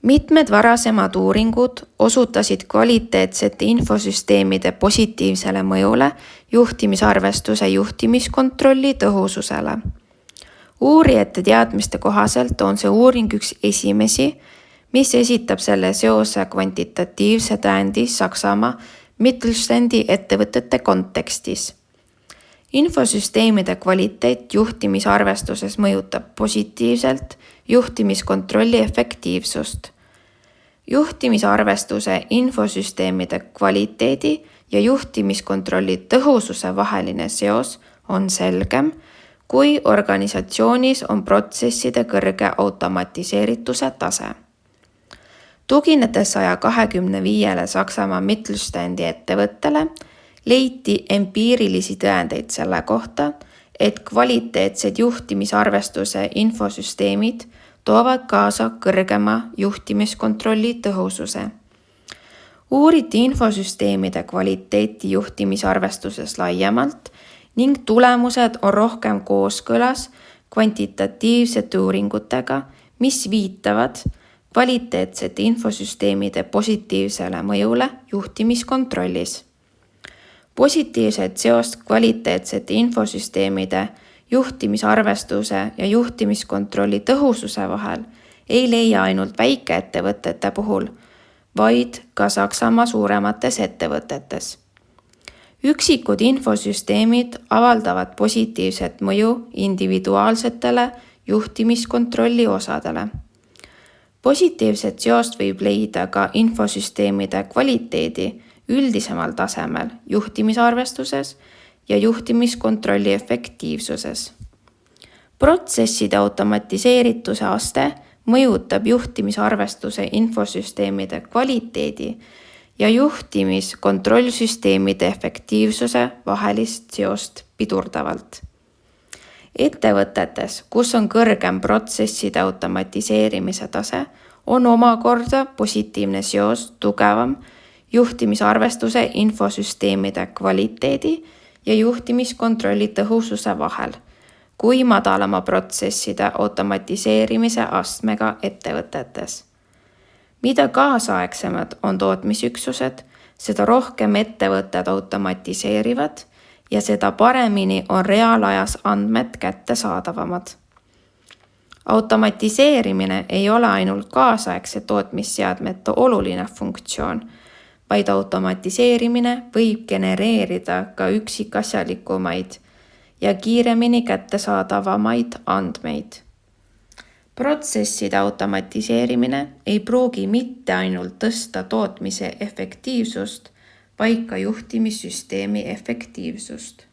Mitmed varasemad uuringud osutasid kvaliteetsete infosüsteemide positiivsele mõjule juhtimisarvestuse juhtimiskontrolli tõhususele. Uurijate teadmiste kohaselt on see uuring üks esimesi, mis esitab selle seose kvantitatiivse tõendi Saksamaa Mittelstandi ettevõtete kontekstis. Infosüsteemide kvaliteet juhtimisarvestuses mõjutab positiivselt juhtimiskontrolli efektiivsust. Juhtimisarvestuse infosüsteemide kvaliteedi ja juhtimiskontrolli tõhususe vaheline seos on selgem, kui organisatsioonis on protsesside kõrge automatiseerituse tase. Tuginedes 125 Saksamaa Mittelstandi ettevõttele, leiti empiirilisi tõendeid selle kohta, et kvaliteetsed juhtimisarvestuse infosüsteemid toovad kaasa kõrgema juhtimiskontrolli tõhususe. Uuriti infosüsteemide kvaliteeti juhtimisarvestuses laiemalt ning tulemused on rohkem kooskõlas kvantitatiivsete uuringutega, mis viitavad kvaliteetsete infosüsteemide positiivsele mõjule juhtimiskontrollis. Positiivset seost kvaliteetsete infosüsteemide juhtimisarvestuse ja juhtimiskontrolli tõhususe vahel ei leia ainult väikeettevõtete puhul, vaid ka Saksamaa suuremates ettevõtetes. Üksikud infosüsteemid avaldavad positiivset mõju individuaalsetele juhtimiskontrolli osadele. Positiivset seost võib leida ka infosüsteemide kvaliteedi üldisemal tasemel juhtimisarvestuses ja juhtimiskontrolli efektiivsuses. Protsesside automatiseerituse aste mõjutab juhtimisarvestuse infosüsteemide kvaliteedi ja juhtimiskontrollsüsteemide efektiivsuse vahelist seost pidurdavalt. Ettevõtetes, kus on kõrgem protsesside automatiseerimise tase, on omakorda positiivne seos tugevam juhtimisarvestuse infosüsteemide kvaliteedi ja juhtimiskontrolli tõhususe vahel, kui madalama protsesside automatiseerimise astmega ettevõtetes. Mida kaasaegsemad on tootmisüksused, seda rohkem ettevõtted automatiseerivad ja seda paremini on reaalajas andmed kättesaadavamad. Automatiseerimine ei ole ainult kaasaegse tootmisseadmete oluline funktsioon, vaid automatiseerimine võib genereerida ka üksikasjalikumaid ja kiiremini kättesaadavamaid andmeid. Protsesside automatiseerimine ei pruugi mitte ainult tõsta tootmise efektiivsust, vaid ka juhtimissüsteemi efektiivsust.